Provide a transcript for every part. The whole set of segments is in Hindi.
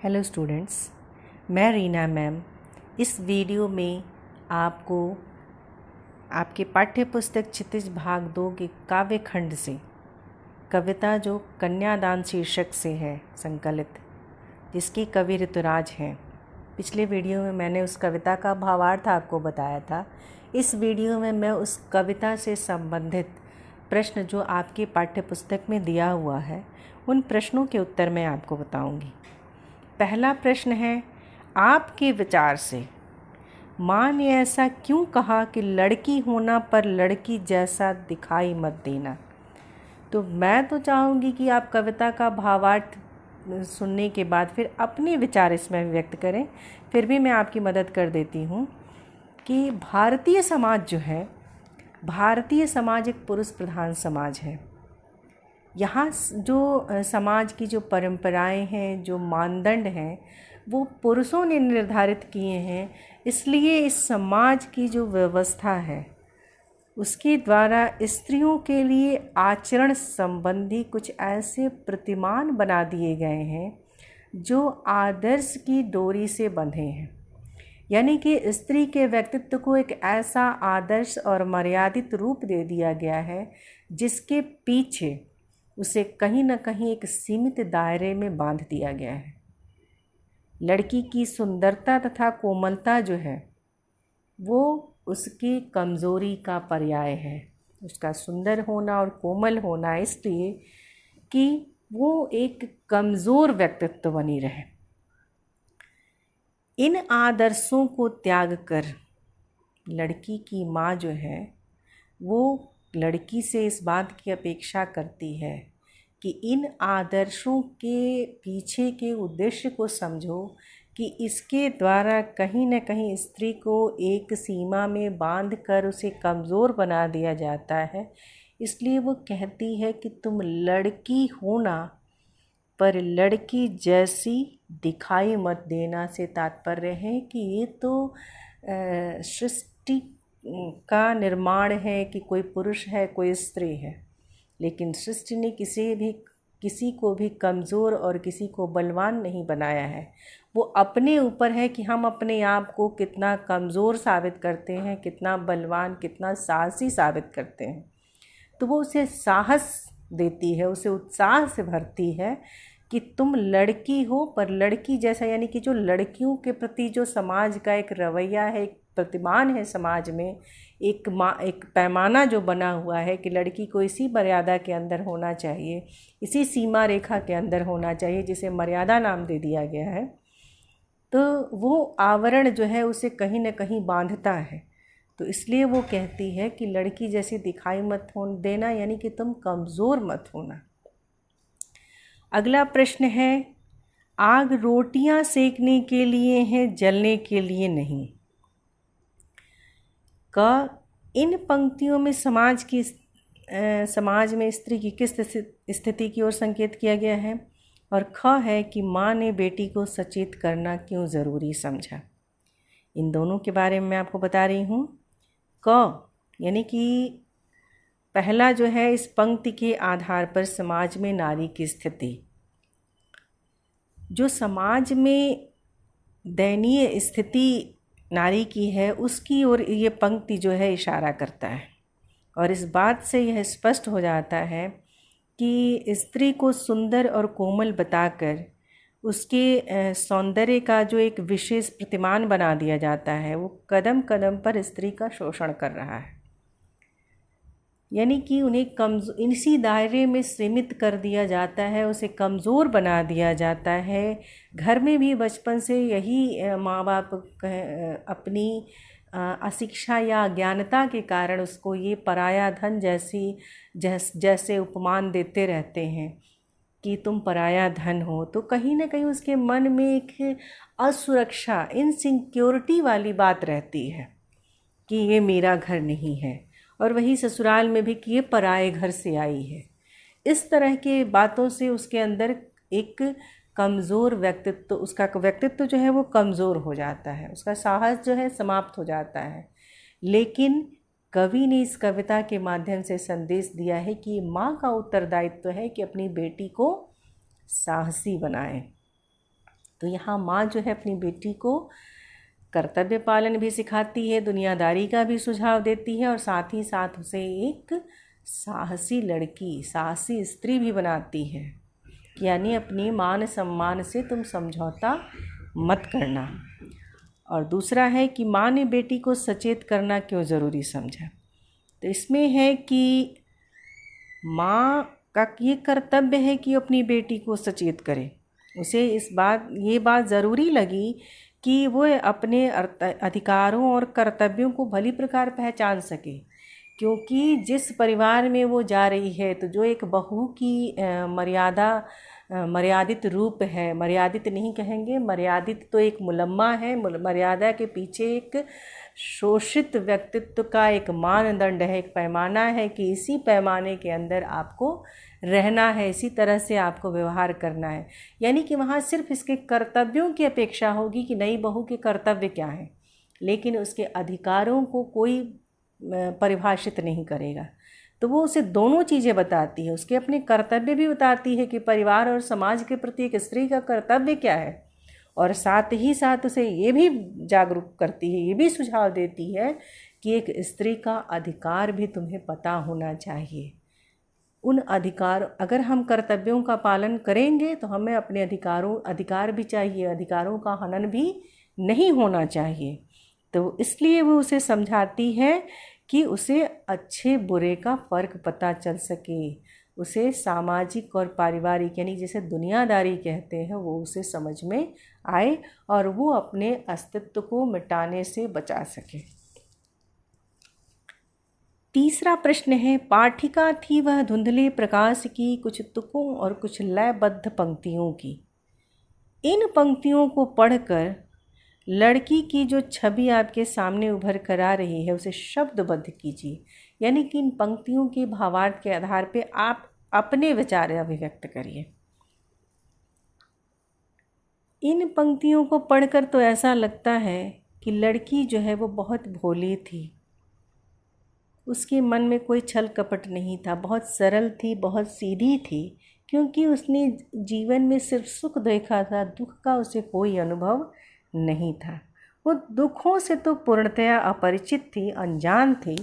हेलो स्टूडेंट्स, मैं रीना मैम इस वीडियो में आपको आपके पाठ्य पुस्तक क्षितिज भाग 2 के काव्य खंड से कविता जो कन्यादान शीर्षक से है संकलित, जिसकी कवि ऋतुराज हैं। पिछले वीडियो में मैंने उस कविता का भावार्थ आपको बताया था। इस वीडियो में मैं उस कविता से संबंधित प्रश्न जो आपके पाठ्य पुस्तक में दिया हुआ है, उन प्रश्नों के उत्तर मैं आपको बताऊंगी। पहला प्रश्न है, आपके विचार से माँ ने ऐसा क्यों कहा कि लड़की होना पर लड़की जैसा दिखाई मत देना। तो मैं तो चाहूँगी कि आप कविता का भावार्थ सुनने के बाद फिर अपने विचार इसमें व्यक्त करें। फिर भी मैं आपकी मदद कर देती हूँ कि भारतीय समाज जो है, भारतीय समाज एक पुरुष प्रधान समाज है। यहाँ जो समाज की जो परंपराएं हैं, जो मानदंड हैं, वो पुरुषों ने निर्धारित किए हैं। इसलिए इस समाज की जो व्यवस्था है उसके द्वारा स्त्रियों के लिए आचरण संबंधी कुछ ऐसे प्रतिमान बना दिए गए हैं जो आदर्श की डोरी से बंधे हैं। यानी कि स्त्री के व्यक्तित्व को एक ऐसा आदर्श और मर्यादित रूप दे दिया गया है जिसके पीछे उसे कहीं न कहीं एक सीमित दायरे में बांध दिया गया है। लड़की की सुंदरता तथा कोमलता जो है वो उसकी कमज़ोरी का पर्याय है। उसका सुंदर होना और कोमल होना इसलिए कि वो एक कमज़ोर व्यक्तित्व बनी रहे। इन आदर्शों को त्याग कर लड़की की माँ जो है वो लड़की से इस बात की अपेक्षा करती है कि इन आदर्शों के पीछे के उद्देश्य को समझो कि इसके द्वारा कहीं न कहीं स्त्री को एक सीमा में बांध कर उसे कमज़ोर बना दिया जाता है। इसलिए वो कहती है कि तुम लड़की होना पर लड़की जैसी दिखाई मत देना से तात्पर्य है कि ये तो सृष्टि का निर्माण है कि कोई पुरुष है, कोई स्त्री है, लेकिन सृष्टि ने किसी को भी कमज़ोर और किसी को बलवान नहीं बनाया है। वो अपने ऊपर है कि हम अपने आप को कितना कमज़ोर साबित करते हैं, कितना बलवान, कितना साहसी साबित करते हैं। तो वो उसे साहस देती है, उसे उत्साह से भरती है कि तुम लड़की हो पर लड़की जैसा, यानी कि जो लड़कियों के प्रति जो समाज का एक रवैया है, एक प्रतिमान है समाज में, एक पैमाना जो बना हुआ है कि लड़की को इसी मर्यादा के अंदर होना चाहिए, इसी सीमा रेखा के अंदर होना चाहिए, जिसे मर्यादा नाम दे दिया गया है। तो वो आवरण जो है उसे कहीं न कहीं बांधता है। तो इसलिए वो कहती है कि लड़की जैसी दिखाई मत देना, यानी कि तुम कमज़ोर मत होना। अगला प्रश्न है, आग रोटियां सेकने के लिए है, जलने के लिए नहीं। इन पंक्तियों में समाज में स्त्री की किस स्थिति की ओर संकेत किया गया है। और ख है कि माँ ने बेटी को सचेत करना क्यों ज़रूरी समझा। इन दोनों के बारे में मैं आपको बता रही हूँ। क यानी कि पहला जो है, इस पंक्ति के आधार पर समाज में नारी की स्थिति, जो समाज में दयनीय स्थिति नारी की है, उसकी ओर ये पंक्ति जो है इशारा करता है। और इस बात से यह स्पष्ट हो जाता है कि स्त्री को सुंदर और कोमल बताकर उसके सौंदर्य का जो एक विशेष प्रतिमान बना दिया जाता है, वो कदम कदम पर स्त्री का शोषण कर रहा है। यानी कि उन्हें इसी दायरे में सीमित कर दिया जाता है, उसे कमज़ोर बना दिया जाता है। घर में भी बचपन से यही माँ बाप अपनी अशिक्षा या अज्ञानता के कारण उसको ये पराया धन जैसे उपमान देते रहते हैं कि तुम पराया धन हो। तो कहीं ना कहीं उसके मन में एक असुरक्षा, इनसिक्योरिटी वाली बात रहती है कि ये मेरा घर नहीं है, और वही ससुराल में भी कि ये पराए घर से आई है। इस तरह के बातों से उसके अंदर एक कमज़ोर व्यक्तित्व, उसका व्यक्तित्व जो है वो कमज़ोर हो जाता है, उसका साहस जो है समाप्त हो जाता है। लेकिन कवि ने इस कविता के माध्यम से संदेश दिया है कि माँ का उत्तरदायित्व है कि अपनी बेटी को साहसी बनाए, तो यहाँ माँ जो है अपनी बेटी को कर्तव्य पालन भी सिखाती है, दुनियादारी का भी सुझाव देती है और साथ ही साथ उसे एक साहसी लड़की, साहसी स्त्री भी बनाती है। यानी अपनी मान सम्मान से तुम समझौता मत करना। और दूसरा है कि माँ ने बेटी को सचेत करना क्यों ज़रूरी समझा। तो इसमें है कि माँ का ये कर्तव्य है कि अपनी बेटी को सचेत करे। उसे ये बात ज़रूरी लगी कि वो अपने अधिकारों और कर्तव्यों को भली प्रकार पहचान सके, क्योंकि जिस परिवार में वो जा रही है तो जो एक बहू की मर्यादित रूप है, मर्यादित नहीं कहेंगे, मर्यादित तो एक मुलम्मा है, मर्यादा के पीछे एक शोषित व्यक्तित्व का एक मानदंड है, एक पैमाना है कि इसी पैमाने के अंदर आपको रहना है, इसी तरह से आपको व्यवहार करना है। यानी कि वहाँ सिर्फ इसके कर्तव्यों की अपेक्षा होगी कि नई बहू के कर्तव्य क्या हैं, लेकिन उसके अधिकारों को कोई परिभाषित नहीं करेगा। तो वो उसे दोनों चीज़ें बताती है, उसके अपने कर्तव्य भी बताती है कि परिवार और समाज के प्रति एक स्त्री का कर्तव्य क्या है, और साथ ही साथ उसे ये भी जागरूक करती है, ये भी सुझाव देती है कि एक स्त्री का अधिकार भी तुम्हें पता होना चाहिए। उन अगर हम कर्तव्यों का पालन करेंगे तो हमें अपने अधिकार भी चाहिए, अधिकारों का हनन भी नहीं होना चाहिए। तो इसलिए वो उसे समझाती है कि उसे अच्छे बुरे का फ़र्क पता चल सके, उसे सामाजिक और पारिवारिक यानी जिसे दुनियादारी कहते हैं वो उसे समझ में आए और वो अपने अस्तित्व को मिटाने से बचा सके। तीसरा प्रश्न है, पाठिका थी वह धुंधले प्रकाश की, कुछ तुकों और कुछ लयबद्ध पंक्तियों की। इन पंक्तियों को पढ़कर लड़की की जो छवि आपके सामने उभर कर आ रही है उसे शब्दबद्ध कीजिए। यानी कि इन पंक्तियों के भावार्थ के आधार पे आप अपने विचार अभिव्यक्त करिए। इन पंक्तियों को पढ़कर तो ऐसा लगता है कि लड़की जो है वो बहुत भोली थी, उसके मन में कोई छल कपट नहीं था, बहुत सरल थी, बहुत सीधी थी, क्योंकि उसने जीवन में सिर्फ सुख देखा था, दुख का उसे कोई अनुभव नहीं था। वो दुखों से तो पूर्णतया अपरिचित थी, अनजान थी,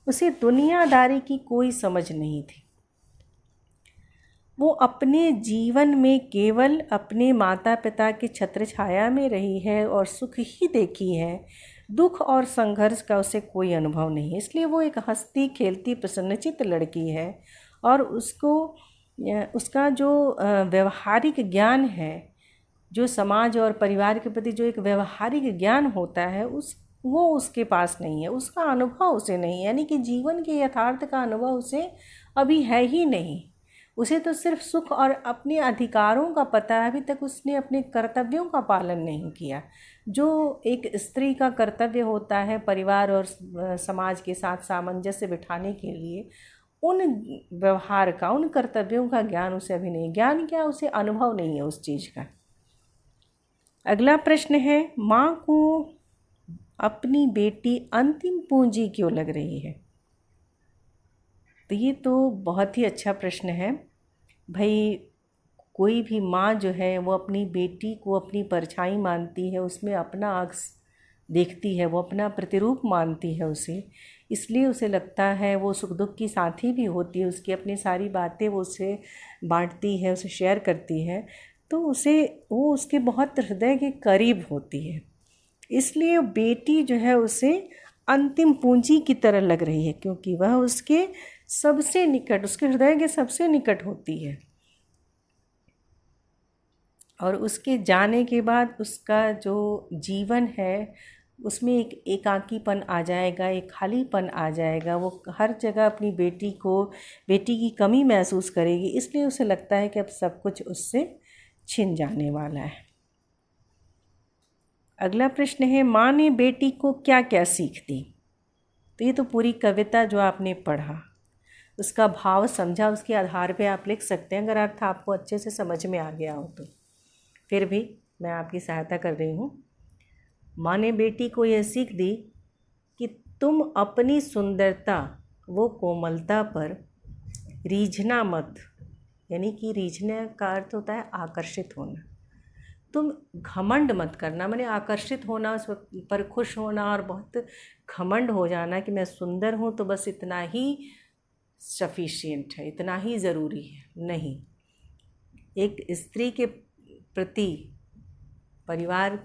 उसे दुनियादारी की कोई समझ नहीं थी। वो अपने जीवन में केवल अपने माता पिता के छत्र छाया में रही है और सुख ही देखी है, दुख और संघर्ष का उसे कोई अनुभव नहीं है। इसलिए वो एक हंसती खेलती प्रसन्नचित्त लड़की है और उसका जो व्यवहारिक ज्ञान है, जो समाज और परिवार के प्रति जो एक व्यवहारिक ज्ञान होता है वो उसके पास नहीं है, उसका अनुभव उसे नहीं है। यानी कि जीवन के यथार्थ का अनुभव उसे अभी है ही नहीं। उसे तो सिर्फ सुख और अपने अधिकारों का पता है, अभी तक उसने अपने कर्तव्यों का पालन नहीं किया। जो एक स्त्री का कर्तव्य होता है परिवार और समाज के साथ सामंजस्य बिठाने के लिए, उन व्यवहार का, उन कर्तव्यों का ज्ञान उसे अभी नहीं। ज्ञान क्या, उसे अनुभव नहीं है उस चीज़ का। अगला प्रश्न है, माँ को अपनी बेटी अंतिम पूंजी क्यों लग रही है? तो ये तो बहुत ही अच्छा प्रश्न है भाई। कोई भी माँ जो है वो अपनी बेटी को अपनी परछाई मानती है, उसमें अपना अक्स देखती है, वो अपना प्रतिरूप मानती है उसे। इसलिए उसे लगता है वो सुख दुख की साथी भी होती है, उसकी अपनी सारी बातें वो उससे बांटती है, उसे शेयर करती है, तो वो उसके बहुत हृदय के करीब होती है। इसलिए बेटी जो है उसे अंतिम पूंजी की तरह लग रही है, क्योंकि वह उसके सबसे निकट, उसके हृदय के सबसे निकट होती है। और उसके जाने के बाद उसका जो जीवन है उसमें एक एकाकीपन आ जाएगा, एक खालीपन आ जाएगा। वो हर जगह अपनी बेटी की कमी महसूस करेगी। इसलिए उसे लगता है कि अब सब कुछ उससे छिन जाने वाला है। अगला प्रश्न है, माँ ने बेटी को क्या क्या सीख दी? तो ये तो पूरी कविता जो आपने पढ़ा, उसका भाव समझा, उसके आधार पे आप लिख सकते हैं, अगर अर्थ आपको अच्छे से समझ में आ गया हो तो। फिर भी मैं आपकी सहायता कर रही हूँ। माँ ने बेटी को यह सीख दी कि तुम अपनी सुंदरता, वो कोमलता पर रीझना मत। यानी कि रीझने का अर्थ होता है आकर्षित होना। तुम घमंड मत करना, मैंने आकर्षित होना, उस पर खुश होना और बहुत घमंड हो जाना कि मैं सुंदर हूँ तो बस इतना ही सफिशिएंट है, इतना ही ज़रूरी है। नहीं, एक स्त्री के प्रति परिवार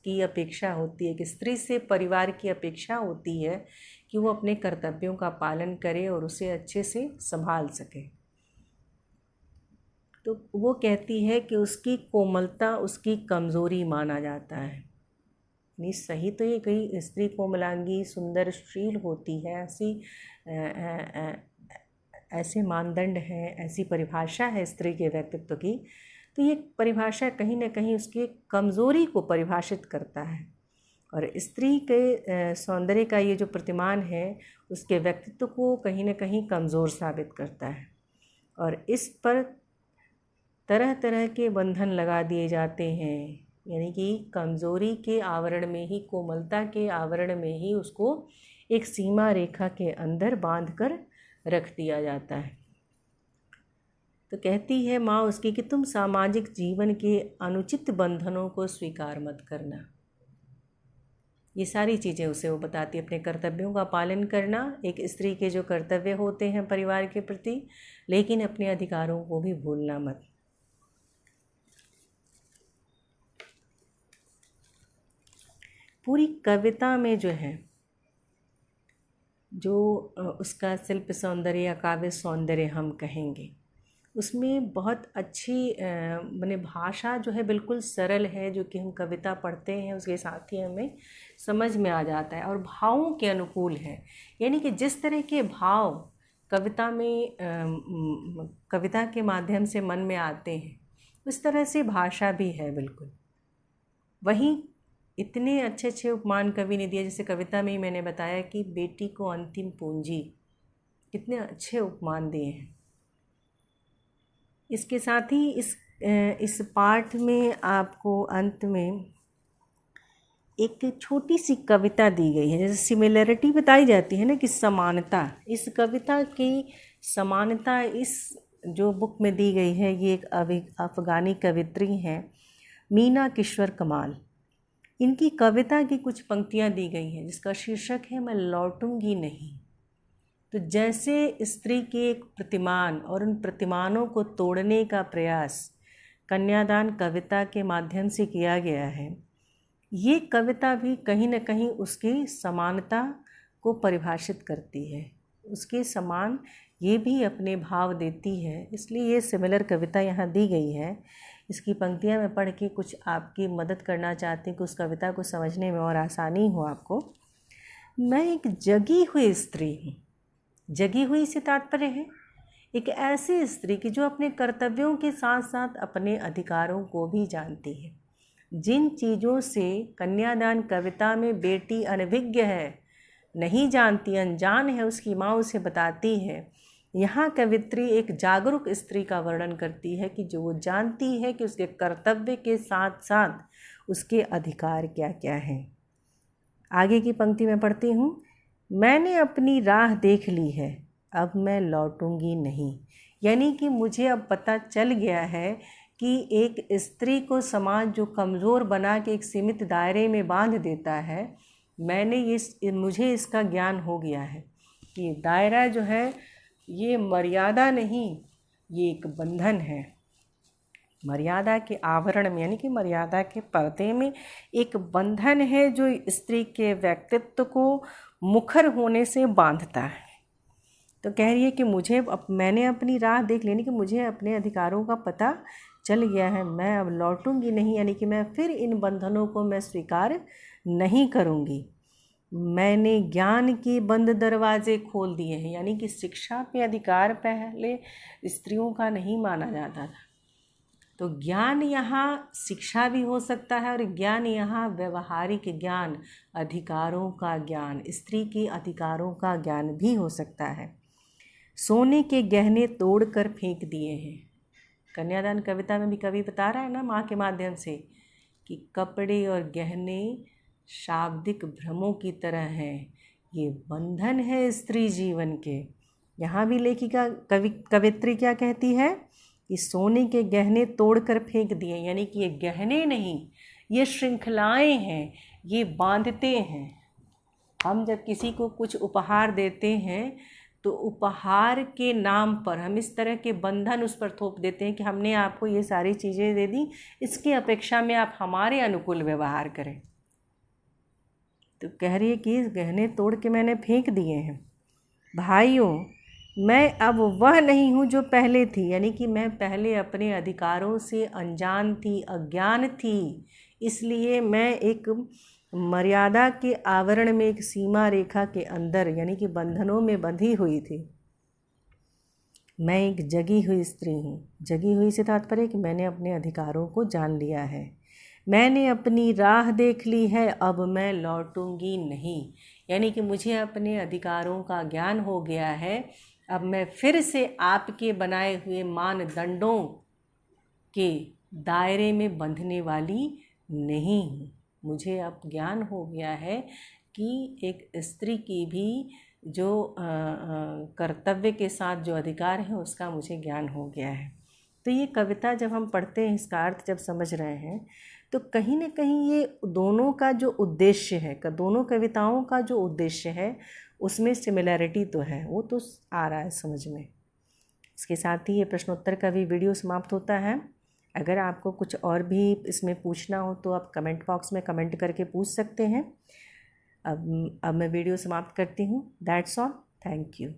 की अपेक्षा होती है, एक स्त्री से परिवार की अपेक्षा होती है कि वो अपने कर्तव्यों का पालन करे और उसे अच्छे से संभाल सके। तो वो कहती है कि उसकी कोमलता उसकी कमज़ोरी माना जाता है। नहीं, सही तो ये कहीं स्त्री कोमलांगी सुंदरशील होती है, ऐसे मानदंड हैं, ऐसी परिभाषा है स्त्री के व्यक्तित्व की। तो ये परिभाषा कहीं ना कहीं उसकी कमज़ोरी को परिभाषित करता है और स्त्री के सौंदर्य का ये जो प्रतिमान है उसके व्यक्तित्व को कहीं ना कहीं कमज़ोर साबित करता है। और इस पर तरह तरह के बंधन लगा दिए जाते हैं, यानी कि कमज़ोरी के आवरण में ही, कोमलता के आवरण में ही उसको एक सीमा रेखा के अंदर बांध कर रख दिया जाता है। तो कहती है माँ उसकी कि तुम सामाजिक जीवन के अनुचित बंधनों को स्वीकार मत करना। ये सारी चीज़ें उसे वो बताती है, अपने कर्तव्यों का पालन करना, एक स्त्री के जो कर्तव्य होते हैं परिवार के प्रति, लेकिन अपने अधिकारों को भी भूलना मत। पूरी कविता में जो है, जो उसका शिल्प सौंदर्य या काव्य सौंदर्य हम कहेंगे, उसमें बहुत अच्छी माने भाषा जो है बिल्कुल सरल है, जो कि हम कविता पढ़ते हैं उसके साथ ही हमें समझ में आ जाता है और भावों के अनुकूल है। यानी कि जिस तरह के भाव कविता में कविता के माध्यम से मन में आते हैं उस तरह से भाषा भी है बिल्कुल। वहीं इतने अच्छे अच्छे उपमान कवि ने दिए, जैसे कविता में ही मैंने बताया कि बेटी को अंतिम पूंजी, कितने अच्छे उपमान दिए हैं। इसके साथ ही इस पाठ में आपको अंत में एक छोटी सी कविता दी गई है, जैसे सिमिलरिटी बताई जाती है ना कि समानता, इस कविता की समानता इस जो बुक में दी गई है। ये एक अफ़गानी कवित्री हैं मीना किश्वर कमाल। इनकी कविता की कुछ पंक्तियाँ दी गई हैं जिसका शीर्षक है मैं लौटूंगी नहीं। तो जैसे स्त्री के एक प्रतिमान और उन प्रतिमानों को तोड़ने का प्रयास कन्यादान कविता के माध्यम से किया गया है, ये कविता भी कहीं न कहीं उसकी समानता को परिभाषित करती है, उसके समान ये भी अपने भाव देती है। इसलिए ये सिमिलर कविता यहाँ दी गई है। इसकी पंक्तियाँ मैं पढ़ के कुछ आपकी मदद करना चाहती हूँ कि उस कविता को समझने में और आसानी हो आपको। मैं एक जगी हुई स्त्री हूँ। जगी हुई से तात्पर्य है एक ऐसी स्त्री की जो अपने कर्तव्यों के साथ साथ अपने अधिकारों को भी जानती है। जिन चीज़ों से कन्यादान कविता में बेटी अनभिज्ञ है, नहीं जानती, अनजान है, उसकी माँ उसे बताती है। यहाँ कवित्री एक जागरूक स्त्री का वर्णन करती है कि जो वो जानती है कि उसके कर्तव्य के साथ साथ उसके अधिकार क्या क्या हैं। आगे की पंक्ति में पढ़ती हूँ, मैंने अपनी राह देख ली है, अब मैं लौटूंगी नहीं। यानी कि मुझे अब पता चल गया है कि एक स्त्री को समाज जो कमज़ोर बना के एक सीमित दायरे में बांध देता है, मुझे इसका ज्ञान हो गया है कि दायरा जो है ये मर्यादा नहीं, ये एक बंधन है। मर्यादा के आवरण में, यानी कि मर्यादा के पर्दे में एक बंधन है जो स्त्री के व्यक्तित्व को मुखर होने से बांधता है। तो कह रही है कि मैंने अपनी राह देख ली, यानी कि मुझे अपने अधिकारों का पता चल गया है, मैं अब लौटूंगी नहीं, यानी कि मैं फिर इन बंधनों को मैं स्वीकार नहीं करूंगी। मैंने ज्ञान के बंद दरवाजे खोल दिए हैं, यानी कि शिक्षा पे अधिकार पहले स्त्रियों का नहीं माना जाता था। तो ज्ञान यहाँ शिक्षा भी हो सकता है और ज्ञान यहाँ व्यवहारिक ज्ञान, अधिकारों का ज्ञान, स्त्री के अधिकारों का ज्ञान भी हो सकता है। सोने के गहने तोड़कर फेंक दिए हैं। कन्यादान कविता में भी कवि बता रहा है ना माँ के माध्यम से कि कपड़े और गहने शाब्दिक भ्रमों की तरह हैं, ये बंधन है स्त्री जीवन के। यहाँ भी लेखिका कवित्री क्या कहती है कि सोने के गहने तोड़कर फेंक दिए, यानी कि ये गहने नहीं, ये श्रृंखलाएं हैं, ये बांधते हैं। हम जब किसी को कुछ उपहार देते हैं तो उपहार के नाम पर हम इस तरह के बंधन उस पर थोप देते हैं कि हमने आपको ये सारी चीज़ें दे दी, इसकी अपेक्षा में आप हमारे अनुकूल व्यवहार करें। तो कह रही है कि गहने तोड़ के मैंने फेंक दिए हैं। भाइयों, मैं अब वह नहीं हूँ जो पहले थी, यानी कि मैं पहले अपने अधिकारों से अनजान थी, अज्ञान थी, इसलिए मैं एक मर्यादा के आवरण में, एक सीमा रेखा के अंदर, यानी कि बंधनों में बंधी हुई थी। मैं एक जगी हुई स्त्री हूँ। जगी हुई से तात्पर्य कि मैंने अपने अधिकारों को जान लिया है, मैंने अपनी राह देख ली है, अब मैं लौटूंगी नहीं, यानी कि मुझे अपने अधिकारों का ज्ञान हो गया है। अब मैं फिर से आपके बनाए हुए मानदंडों के दायरे में बंधने वाली नहीं हूँ। मुझे अब ज्ञान हो गया है कि एक स्त्री की भी जो कर्तव्य के साथ जो अधिकार है उसका मुझे ज्ञान हो गया है। तो ये कविता जब हम पढ़ते हैं, इसका अर्थ जब समझ रहे हैं, तो कहीं ना कहीं ये दोनों का जो उद्देश्य है, दोनों कविताओं का जो उद्देश्य है उसमें सिमिलैरिटी तो है, वो तो आ रहा है समझ में। इसके साथ ही ये प्रश्नोत्तर का भी वीडियो समाप्त होता है। अगर आपको कुछ और भी इसमें पूछना हो तो आप कमेंट बॉक्स में कमेंट करके पूछ सकते हैं। अब मैं वीडियो समाप्त करती हूँ। That's all. Thank you.